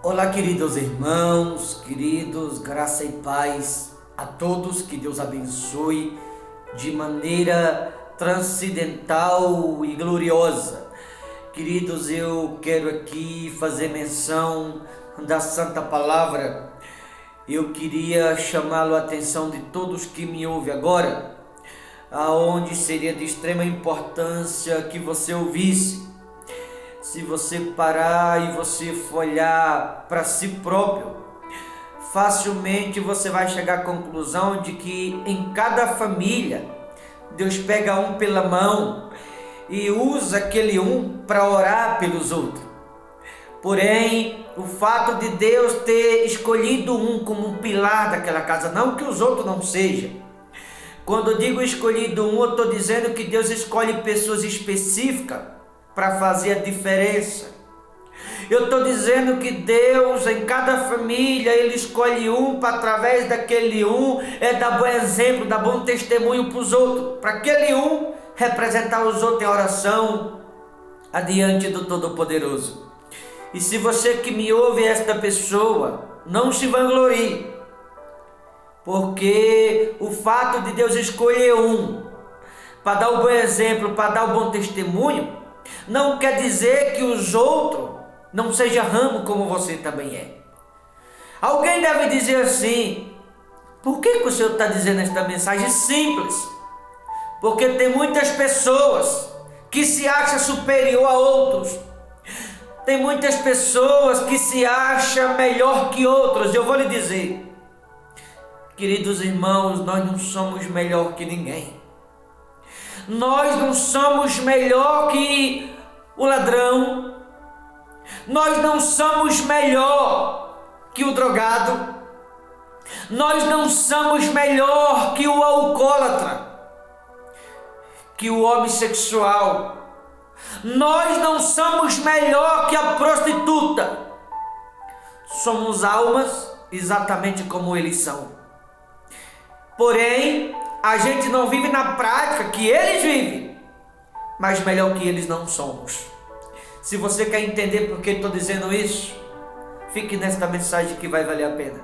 Olá, queridos irmãos, queridos, graça e paz a todos, que Deus abençoe de maneira transcendental e gloriosa. Queridos, eu quero aqui fazer menção da Santa Palavra. Eu queria chamá-lo a atenção de todos que me ouvem agora, aonde seria de extrema importância que você ouvisse. Se você parar e você for olhar para si próprio, facilmente você vai chegar à conclusão de que em cada família, Deus pega um pela mão e usa aquele um para orar pelos outros. Porém, o fato de Deus ter escolhido um como um pilar daquela casa, não que os outros não sejam. Quando eu digo escolhido um, eu estou dizendo que Deus escolhe pessoas específicas para fazer a diferença. Eu estou dizendo que Deus, em cada família, Ele escolhe um para, através daquele um, dar bom exemplo, dar bom testemunho para os outros, para aquele um representar os outros em oração adiante do Todo-Poderoso. E se você que me ouve é esta pessoa, não se vanglorie, porque o fato de Deus escolher um para dar o bom exemplo, para dar o bom testemunho, não quer dizer que os outros não sejam ramo como você também é. Alguém deve dizer assim: por que o Senhor está dizendo esta mensagem? Simples, porque tem muitas pessoas que se acham superior a outros. Tem muitas pessoas que se acham melhor que outros. Eu vou lhe dizer, queridos irmãos, nós não somos melhor que ninguém. Nós não somos melhor que o ladrão. Nós não somos melhor que o drogado. Nós não somos melhor que o alcoólatra, que o homossexual. Nós não somos melhor que a prostituta. Somos almas exatamente como eles são. Porém, a gente não vive na prática que eles vivem, mas melhor que eles não somos. Se você quer entender por que estou dizendo isso, fique nesta mensagem que vai valer a pena.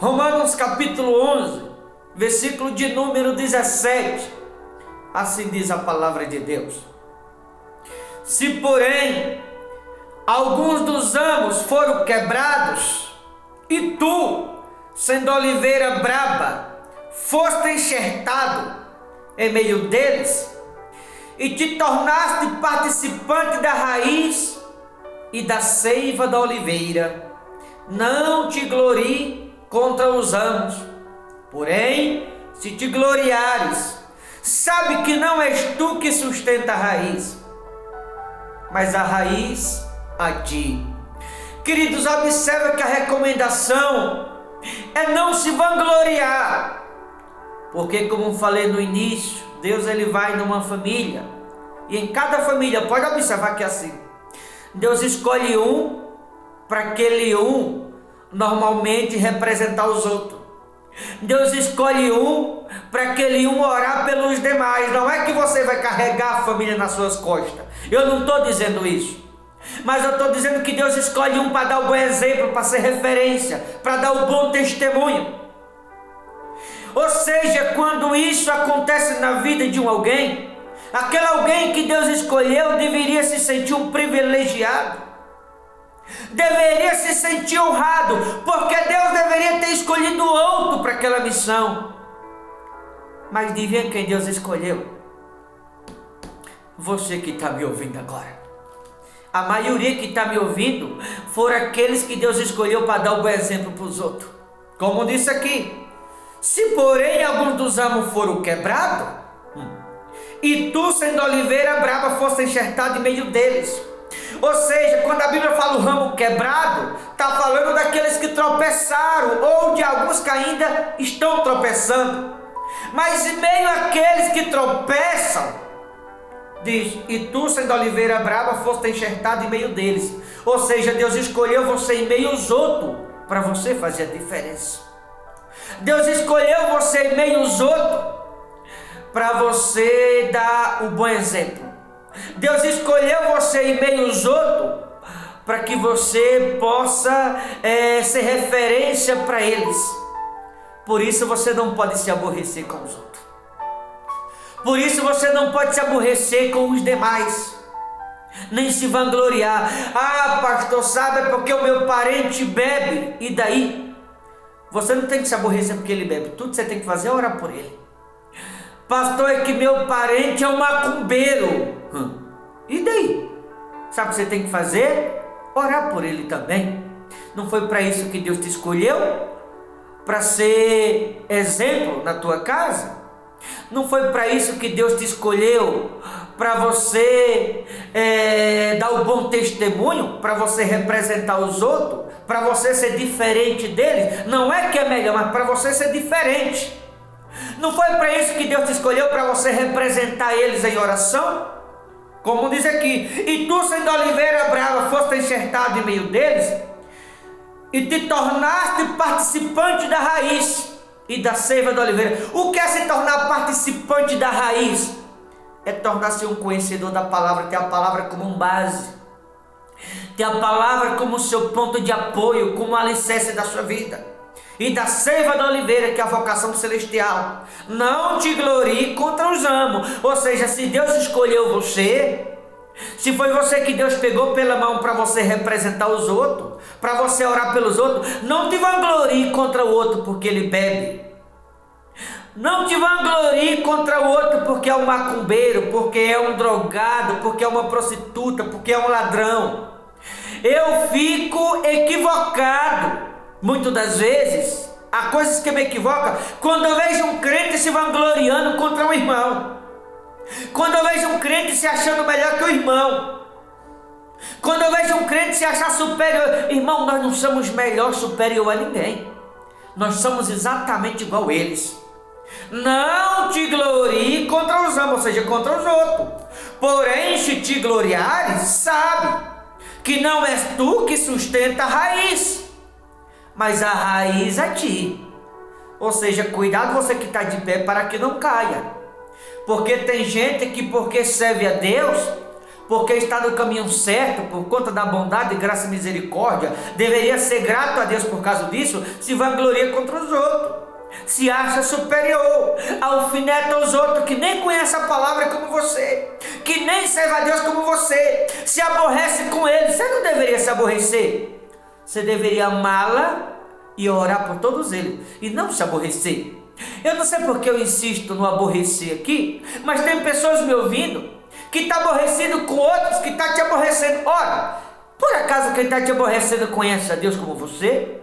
Romanos capítulo 11, versículo de número 17, assim diz a palavra de Deus: se porém alguns dos ramos foram quebrados, e tu, sendo oliveira braba, foste enxertado em meio deles, e te tornaste participante da raiz e da seiva da oliveira, não te glorie contra os ramos. Porém, se te gloriares, sabe que não és tu que sustenta a raiz, mas a raiz a ti. Queridos, observe que a recomendação é não se vangloriar. Porque, como falei no início, Deus ele vai numa família, e em cada família, pode observar que é assim, Deus escolhe um para aquele um normalmente representar os outros. Deus escolhe um para aquele um orar pelos demais. Não é que você vai carregar a família nas suas costas. Eu não estou dizendo isso. Mas eu estou dizendo que Deus escolhe um para dar o bom exemplo, para ser referência, para dar o bom testemunho. Ou seja, quando isso acontece na vida de alguém, aquele alguém que Deus escolheu deveria se sentir um privilegiado, deveria se sentir honrado, porque Deus deveria ter escolhido outro para aquela missão. Mas adivinha quem Deus escolheu? Você que está me ouvindo agora. A maioria que está me ouvindo foram aqueles que Deus escolheu para dar o bom exemplo para os outros. Como disse aqui: se porém alguns dos ramos foram quebrados, e tu, sendo oliveira brava, foste enxertado em meio deles. Ou seja, quando a Bíblia fala o ramo quebrado, está falando daqueles que tropeçaram, ou de alguns que ainda estão tropeçando. Mas em meio àqueles que tropeçam, diz: e tu, sendo oliveira brava, foste enxertado em meio deles. Ou seja, Deus escolheu você em meio aos outros para você fazer a diferença. Deus escolheu você em meio aos outros para você dar o bom exemplo. Deus escolheu você em meio aos outros para que você possa ser referência para eles. Por isso você não pode se aborrecer com os outros. Por isso você não pode se aborrecer com os demais, nem se vangloriar. Ah, pastor, sabe, é porque o meu parente bebe. E daí? Você não tem que se aborrecer porque ele bebe. Tudo que você tem que fazer é orar por ele. Pastor, é que meu parente é um macumbeiro. E daí? Sabe o que você tem que fazer? Orar por ele também. Não foi para isso que Deus te escolheu? Para ser exemplo na tua casa? Não foi para isso que Deus te escolheu? Para você dar o bom testemunho? Para você representar os outros? Para você ser diferente deles? Não é que é melhor, mas para você ser diferente. Não foi para isso que Deus te escolheu? Para você representar eles em oração? Como diz aqui: e tu, sendo oliveira brava, foste enxertado em meio deles, e te tornaste participante da raiz e da seiva da oliveira. O que é se tornar participante da raiz? É tornar-se um conhecedor da palavra, ter a palavra como base, ter a palavra como seu ponto de apoio, como alicerce da sua vida. E da seiva da oliveira, que é a vocação celestial. Não te glorie contra os ramos. Ou seja, se Deus escolheu você, se foi você que Deus pegou pela mão para você representar os outros, para você orar pelos outros, não te vanglorie contra o outro porque ele bebe. Não te vanglorie contra o outro porque é um macumbeiro, porque é um drogado, porque é uma prostituta, porque é um ladrão. Eu fico equivocado. Muitas das vezes, há coisas que me equivocam quando eu vejo um crente se vangloriando contra um irmão. Quando eu vejo um crente se achando melhor que o irmão. Quando eu vejo um crente se achar superior. Irmão, nós não somos melhor, superior a ninguém. Nós somos exatamente igual a eles. Não te glorie contra os homens, ou seja, contra os outros. Porém, se te gloriares, sabe que não és tu que sustenta a raiz, mas a raiz é ti. Ou seja, cuidado você que está de pé para que não caia. Porque tem gente que, porque serve a Deus, porque está no caminho certo, por conta da bondade, graça e misericórdia, deveria ser grato a Deus por causa disso, se vangloria contra os outros, se acha superior, alfineta os outros que nem conhecem a palavra como você, que nem serve a Deus como você, se aborrece com ele. Você não deveria se aborrecer. Você deveria amá-la e orar por todos eles, e não se aborrecer. Eu não sei porque eu insisto no aborrecer aqui, mas tem pessoas me ouvindo que está aborrecido com outros, que está te aborrecendo. Ora, por acaso quem está te aborrecendo conhece a Deus como você?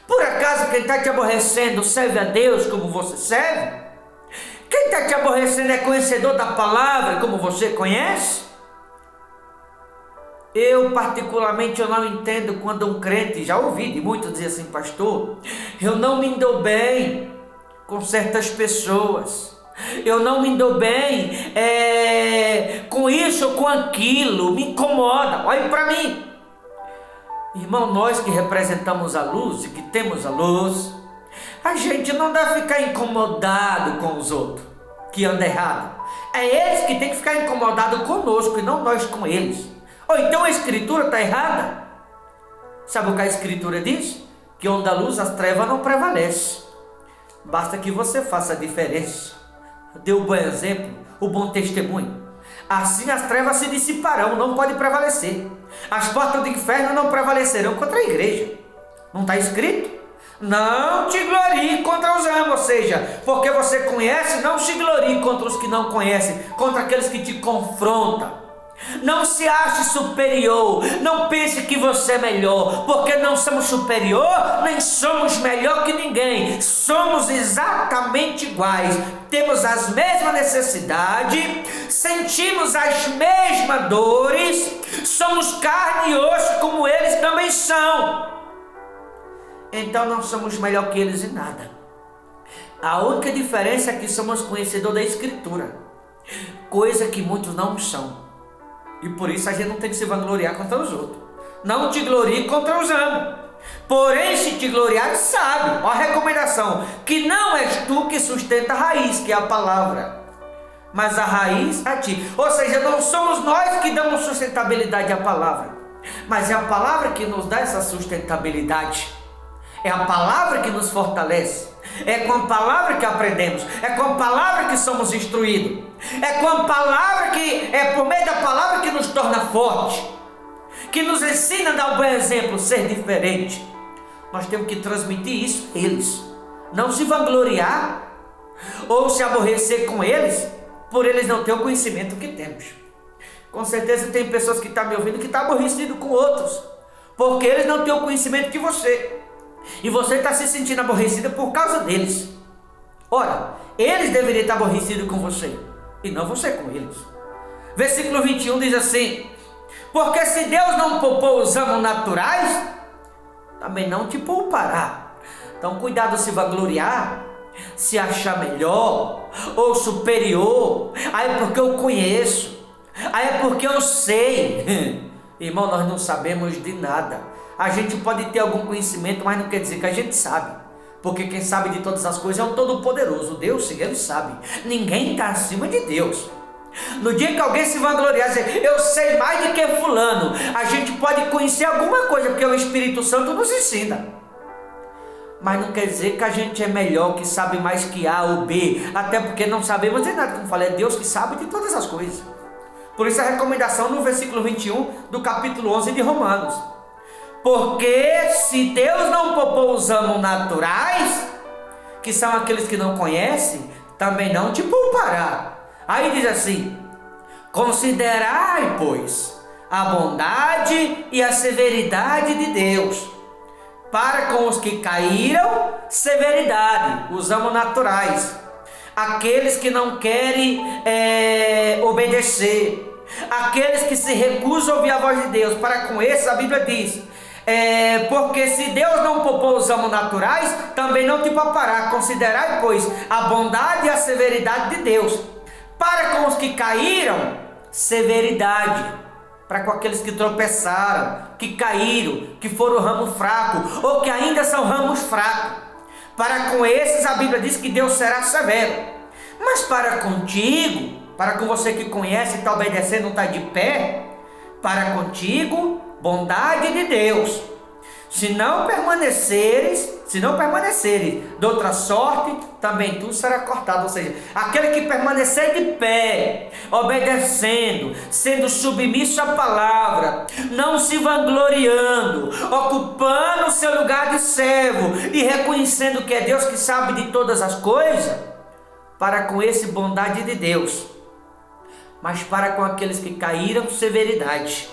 Por acaso quem está te aborrecendo serve a Deus como você serve? Quem está te aborrecendo é conhecedor da palavra como você conhece? Eu particularmente eu não entendo quando um crente, já ouvi de muitos dizer assim: pastor, eu não me dou bem com certas pessoas, eu não me dou bem com isso ou com aquilo, me incomoda. Olhe para mim, irmão, nós que representamos a luz e que temos a luz, a gente não deve ficar incomodado com os outros que andam errado. É eles que têm que ficar incomodados conosco e não nós com eles. Ou então a escritura está errada. Sabe o que a escritura diz? Que onde a luz, as trevas não prevalecem. Basta que você faça a diferença, dê o bom exemplo, o bom testemunho. Assim as trevas se dissiparão, não pode prevalecer. As portas do inferno não prevalecerão contra a igreja. Não está escrito? Não te glorie contra os ramos, ou seja, porque você conhece, não se glorie contra os que não conhecem, contra aqueles que te confrontam. Não se ache superior, não pense que você é melhor, porque não somos superior, nem somos melhor que ninguém, somos exatamente iguais, temos as mesmas necessidades, sentimos as mesmas dores, somos carne e osso como eles também são. Então não somos melhor que eles em nada. A única diferença é que somos conhecedores da Escritura, coisa que muitos não são. E por isso a gente não tem que se vangloriar contra os outros. Não te glorie contra os ramos. Porém, se te gloriar, sabe, ó a recomendação, que não és tu que sustenta a raiz, que é a palavra, mas a raiz a ti. Ou seja, não somos nós que damos sustentabilidade à palavra. mas é a palavra que nos dá essa sustentabilidade. É a palavra que nos fortalece. É com a palavra que aprendemos. É com a palavra que somos instruídos. É com a palavra que é por meio da palavra que nos torna forte, que nos ensina a dar um bom exemplo, ser diferente. Nós temos que transmitir isso a eles. Não se vangloriar ou se aborrecer com eles por eles não terem o conhecimento que temos. Com certeza tem pessoas que estão me ouvindo que estão aborrecidos com outros, porque eles não têm o conhecimento que você. E você está se sentindo aborrecida por causa deles. Ora, eles deveriam estar aborrecidos com você, e não você com eles. Versículo 21 diz assim: porque se Deus não poupou os ramos naturais, também não te poupará. Então cuidado se vangloriar, se achar melhor ou superior. Aí é porque eu conheço, aí é porque eu sei. Irmão, nós não sabemos de nada. A gente pode ter algum conhecimento, mas não quer dizer que a gente sabe. Porque quem sabe de todas as coisas é o Todo-Poderoso. Deus, sim, Ele sabe. Ninguém está acima de Deus. No dia que alguém se vangloriar, dizer, eu sei mais do que fulano, a gente pode conhecer alguma coisa, porque o Espírito Santo nos ensina. Mas não quer dizer que a gente é melhor, que sabe mais que A ou B. Até porque não sabemos de nada. Como falei, é Deus que sabe de todas as coisas. Por isso a recomendação no versículo 21 do capítulo 11 de Romanos. Porque se Deus não poupou os ramos naturais, que são aqueles que não conhecem, também não te poupará. Aí diz assim: considerai, pois, a bondade e a severidade de Deus, para com os que caíram, severidade, os ramos naturais, aqueles que não querem obedecer, aqueles que se recusam a ouvir a voz de Deus. Para com esses, a Bíblia diz: porque se Deus não poupou os ramos naturais, também não te poupará. Considerai, pois, a bondade e a severidade de Deus, para com os que caíram, severidade, para com aqueles que tropeçaram, que caíram, que foram ramo fraco, ou que ainda são ramos fracos. Para com esses, a Bíblia diz que Deus será severo. Mas para contigo, para com você que conhece, está obedecendo, não está de pé, para contigo, bondade de Deus. Se não permaneceres, de outra sorte, também tu será cortado. Ou seja, aquele que permanecer de pé, obedecendo, sendo submisso à palavra, não se vangloriando, ocupando o seu lugar de servo e reconhecendo que é Deus que sabe de todas as coisas, para com esse bondade de Deus. Mas para com aqueles que caíram, severidade.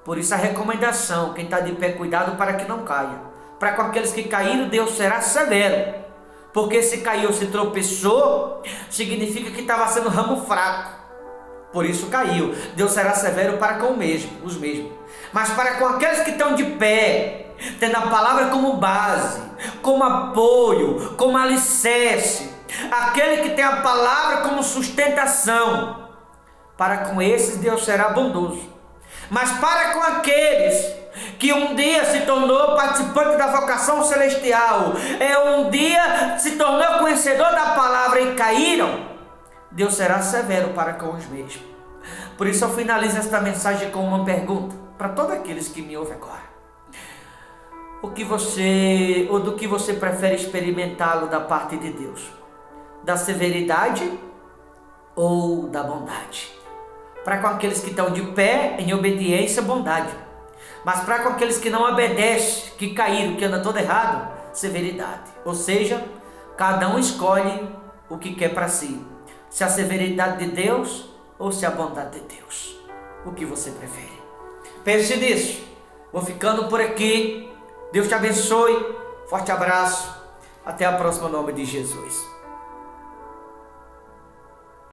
Por isso a recomendação, quem está de pé, cuidado para que não caia. Para com aqueles que caíram, Deus será severo. Porque se caiu, se tropeçou, significa que estava sendo ramo fraco. Por isso caiu. Deus será severo para com os mesmos. Mas para com aqueles que estão de pé, tendo a palavra como base, como apoio, como alicerce, aquele que tem a palavra como sustentação, para com esses Deus será bondoso. Mas para com aqueles que um dia se tornou participante da vocação celestial, um dia se tornou conhecedor da palavra e caíram, Deus será severo para com os mesmos. Por isso eu finalizo esta mensagem com uma pergunta para todos aqueles que me ouvem agora. Do que você prefere experimentá-lo da parte de Deus? Da severidade ou da bondade? Para com aqueles que estão de pé em obediência, bondade. Mas para com aqueles que não obedecem, que caíram, que andam todo errado, severidade. Ou seja, cada um escolhe o que quer para si. Se a severidade de Deus ou se a bondade de Deus. O que você prefere? Pense nisso. Vou ficando por aqui. Deus te abençoe. Forte abraço. Até a próxima, em nome de Jesus.